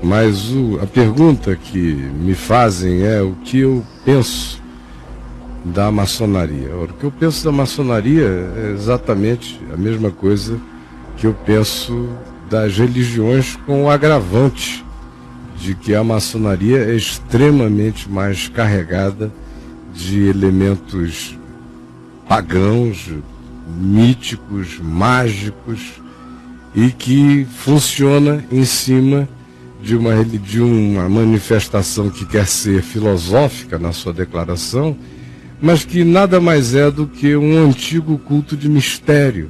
mas a pergunta que me fazem é o que eu penso da maçonaria. O que eu penso da maçonaria é exatamente a mesma coisa que eu penso das religiões, com o agravante de que a maçonaria é extremamente mais carregada de elementos pagãos, míticos, mágicos, e que funciona em cima de uma manifestação que quer ser filosófica na sua declaração, mas que nada mais é do que um antigo culto de mistério,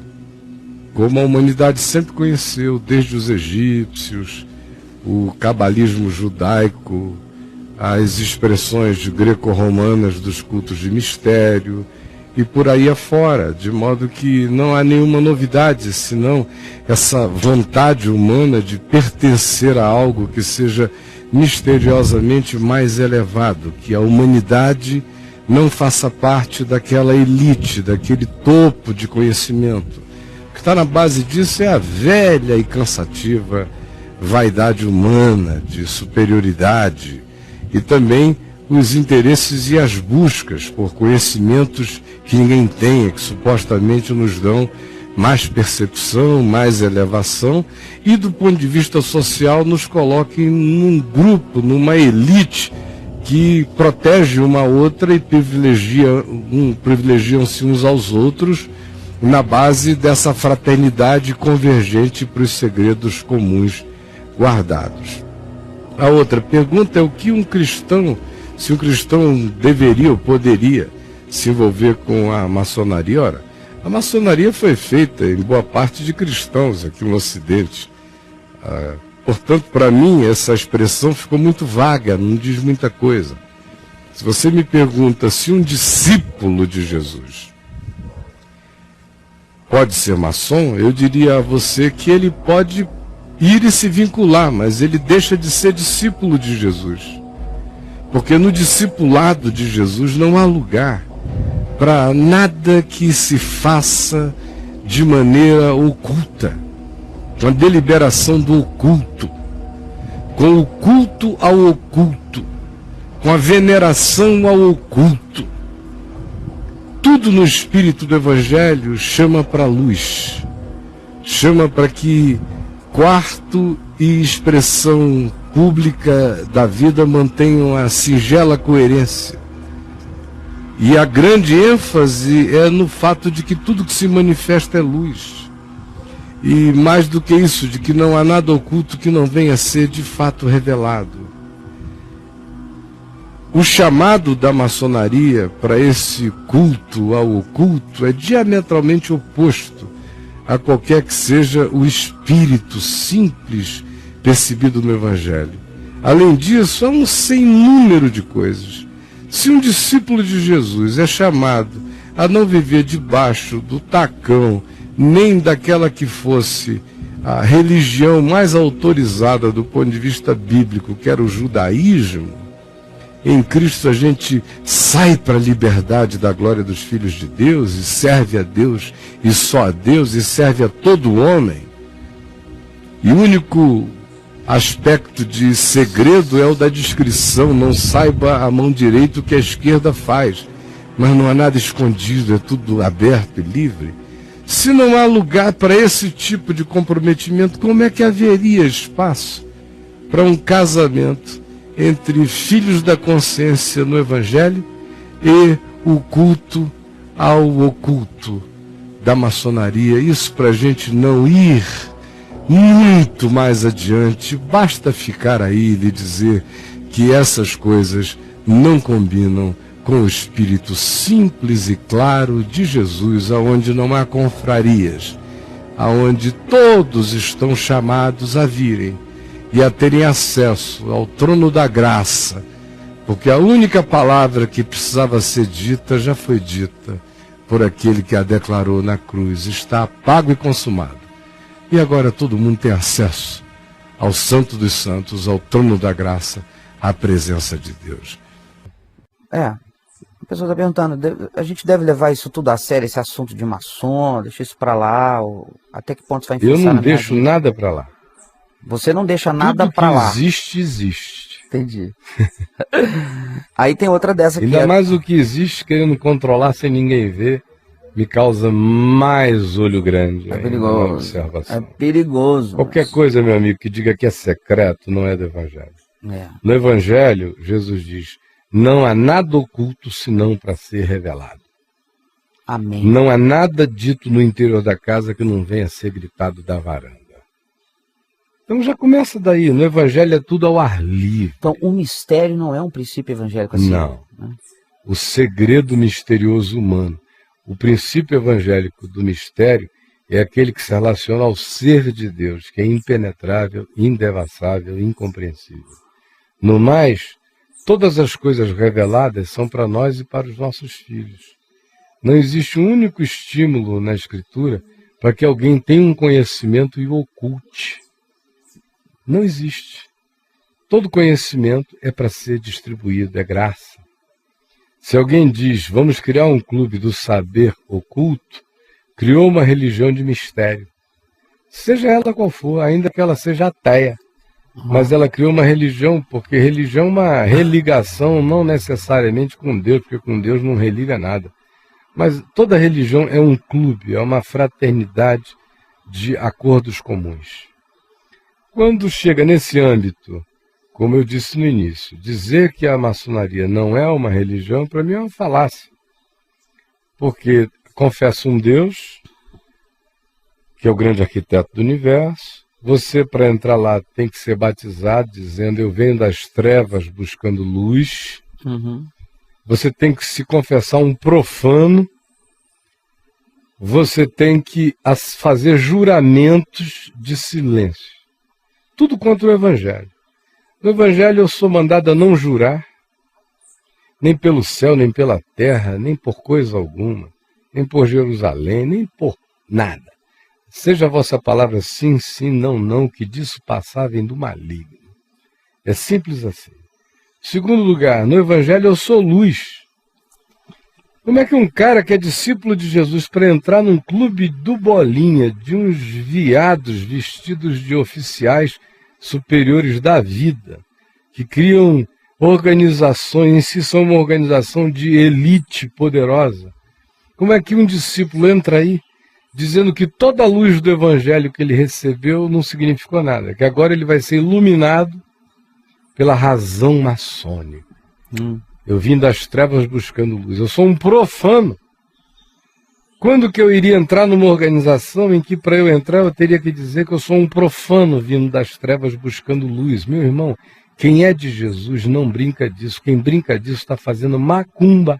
como a humanidade sempre conheceu, desde os egípcios, o cabalismo judaico, as expressões greco-romanas dos cultos de mistério, e por aí afora, de modo que não há nenhuma novidade, senão essa vontade humana de pertencer a algo que seja misteriosamente mais elevado, que a humanidade não faça parte daquela elite, daquele topo de conhecimento. O que está na base disso é a velha e cansativa vaidade humana, de superioridade, e também os interesses e as buscas por conhecimentos que ninguém tem, que supostamente nos dão mais percepção, mais elevação, e do ponto de vista social nos coloquem num grupo, numa elite que protege uma outra e privilegiam-se uns aos outros na base dessa fraternidade convergente para os segredos comuns guardados. A outra pergunta é o que um cristão, se um cristão deveria ou poderia se envolver com a maçonaria. Ora, a maçonaria foi feita em boa parte de cristãos aqui no Ocidente. Portanto, para mim, essa expressão ficou muito vaga, não diz muita coisa. Se você me pergunta se um discípulo de Jesus pode ser maçom, eu diria a você que ele pode ir e se vincular, mas ele deixa de ser discípulo de Jesus. Porque no discipulado de Jesus não há lugar para nada que se faça de maneira oculta, com a deliberação do oculto, com o culto ao oculto, com a veneração ao oculto. Tudo no espírito do Evangelho chama para a luz, chama para que quarto e expressão pública da vida mantenham a singela coerência. E a grande ênfase é no fato de que tudo que se manifesta é luz. E mais do que isso, de que não há nada oculto que não venha a ser de fato revelado. O chamado da maçonaria para esse culto ao oculto é diametralmente oposto a qualquer que seja o espírito simples percebido no Evangelho. Além disso, há um sem número de coisas. Se um discípulo de Jesus é chamado a não viver debaixo do tacão, nem daquela que fosse a religião mais autorizada do ponto de vista bíblico, que era o judaísmo, em Cristo a gente sai para a liberdade da glória dos filhos de Deus e serve a Deus e só a Deus e serve a todo homem. E o único aspecto de segredo é o da discrição, não saiba a mão direita o que a esquerda faz, mas não há nada escondido, é tudo aberto e livre. Se não há lugar para esse tipo de comprometimento, como é que haveria espaço para um casamento entre filhos da consciência no Evangelho e o culto ao oculto da maçonaria? Isso para a gente não ir muito mais adiante, basta ficar aí e lhe dizer que essas coisas não combinam com o espírito simples e claro de Jesus, aonde não há confrarias, aonde todos estão chamados a virem e a terem acesso ao trono da graça, porque a única palavra que precisava ser dita já foi dita por aquele que a declarou na cruz, está pago e consumado. E agora todo mundo tem acesso ao Santo dos Santos, ao trono da graça, à presença de Deus. A pessoa está perguntando, a gente deve levar isso tudo a sério, esse assunto de maçom, deixar isso para lá, ou até que ponto vai influenciar? Eu não deixo nada para lá. Você não deixa nada pra lá. Tudo que existe, existe. Entendi. Aí tem outra dessa aqui. Ainda mais o que existe, querendo controlar sem ninguém ver, me causa mais olho grande. É perigoso. É perigoso. Qualquer coisa, meu amigo, que diga que é secreto, não é do Evangelho. É. No Evangelho, Jesus diz, não há nada oculto senão para ser revelado. Amém. Não há nada dito no interior da casa que não venha a ser gritado da varanda. Então já começa daí. No Evangelho é tudo ao ar livre. Então o mistério não é um princípio evangélico assim? Não. Né? O segredo misterioso humano. O princípio evangélico do mistério é aquele que se relaciona ao ser de Deus, que é impenetrável, indevassável, incompreensível. No mais, todas as coisas reveladas são para nós e para os nossos filhos. Não existe um único estímulo na Escritura para que alguém tenha um conhecimento e o oculte. Não existe. Todo conhecimento é para ser distribuído, é graça. Se alguém diz, vamos criar um clube do saber oculto, criou uma religião de mistério. Seja ela qual for, ainda que ela seja ateia. Mas ela criou uma religião, porque religião é uma religação não necessariamente com Deus, porque com Deus não religa nada. Mas toda religião é um clube, é uma fraternidade de acordos comuns. Quando chega nesse âmbito, como eu disse no início, dizer que a maçonaria não é uma religião, para mim é uma falácia. Porque confessa um Deus, que é o grande arquiteto do universo. Você, para entrar lá, tem que ser batizado, dizendo, eu venho das trevas buscando luz. Uhum. Você tem que se confessar um profano. Você tem que fazer juramentos de silêncio. Tudo contra o Evangelho. No Evangelho eu sou mandado a não jurar, nem pelo céu, nem pela terra, nem por coisa alguma, nem por Jerusalém, nem por nada. Seja a vossa palavra sim, sim, não, não, que disso passar vem do maligno. É simples assim. Segundo lugar, no Evangelho eu sou luz. Como é que um cara que é discípulo de Jesus, para entrar num clube do Bolinha, de uns viados vestidos de oficiais superiores da vida, que criam organizações, em si são uma organização de elite poderosa, como é que um discípulo entra aí dizendo que toda a luz do Evangelho que ele recebeu não significou nada, que agora ele vai ser iluminado pela razão maçônica? Eu vim das trevas buscando luz. Eu sou um profano. Quando que eu iria entrar numa organização em que, para eu entrar, eu teria que dizer que eu sou um profano vindo das trevas buscando luz? Meu irmão, quem é de Jesus não brinca disso. Quem brinca disso está fazendo macumba,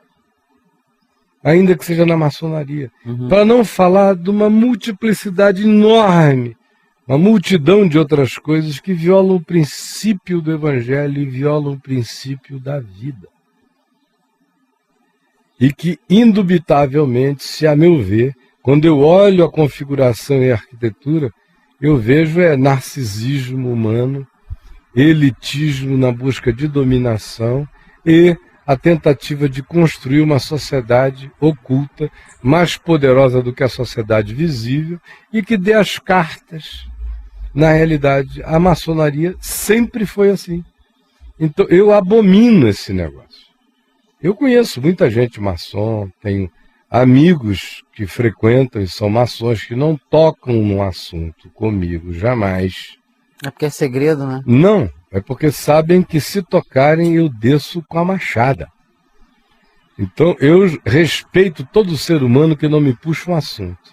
ainda que seja na maçonaria. Para não falar de uma multiplicidade enorme, uma multidão de outras coisas que violam o princípio do Evangelho e violam o princípio da vida. E que, indubitavelmente, se a meu ver, quando eu olho a configuração e a arquitetura, eu vejo narcisismo humano, elitismo na busca de dominação e a tentativa de construir uma sociedade oculta, mais poderosa do que a sociedade visível, e que dê as cartas. Na realidade, a maçonaria sempre foi assim. Então, eu abomino esse negócio. Eu conheço muita gente maçom, tenho amigos que frequentam e são maçons que não tocam no assunto comigo, jamais. É porque é segredo, né? Não, é porque sabem que se tocarem eu desço com a machada. Então eu respeito todo ser humano que não me puxa um assunto.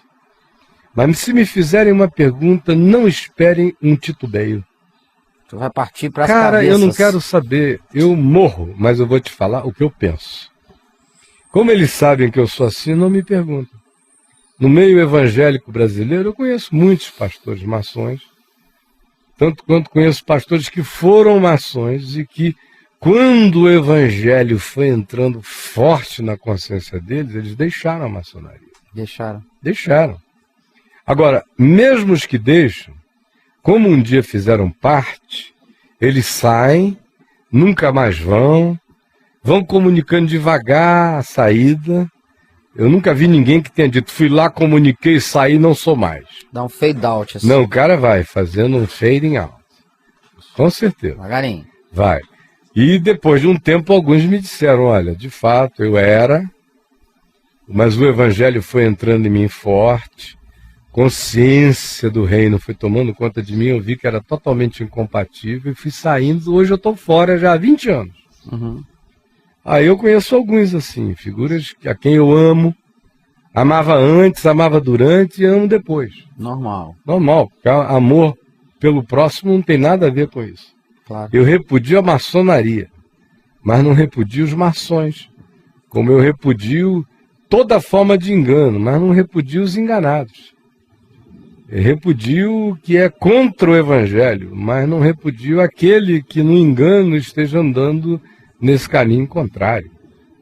Mas se me fizerem uma pergunta, não esperem um titubeio. Tu vai partir para as Cara, cabeças. eu não quero saber, eu morro, mas eu vou te falar o que eu penso. Como eles sabem que eu sou assim, não me perguntam. No meio evangélico brasileiro, eu conheço muitos pastores maçons, tanto quanto conheço pastores que foram maçons e que, quando o evangelho foi entrando forte na consciência deles, eles deixaram a maçonaria. Deixaram. Agora, mesmo os que deixam, como um dia fizeram parte, eles saem, nunca mais vão comunicando devagar a saída. Eu nunca vi ninguém que tenha dito, fui lá, comuniquei, saí, não sou mais. Dá um fade out assim. Não, o cara vai fazendo um fading out. Com certeza. Devagarinho. Vai. E depois de um tempo, alguns me disseram, olha, de fato, eu era, mas o evangelho foi entrando em mim forte, consciência do reino foi tomando conta de mim, eu vi que era totalmente incompatível e fui saindo, hoje eu estou fora já há 20 anos. Uhum. Aí eu conheço alguns assim, figuras a quem eu amo, amava antes, amava durante e amo depois. Normal. Normal, porque amor pelo próximo não tem nada a ver com isso. Claro. Eu repudio a maçonaria, mas não repudio os maçons. Como eu repudio toda forma de engano, mas não repudio os enganados. Eu repudio o que é contra o evangelho, mas não repudio aquele que no engano esteja andando nesse caminho contrário.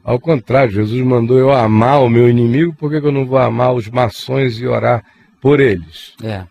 Ao contrário, Jesus mandou eu amar o meu inimigo, por que eu não vou amar os maçons e orar por eles? É.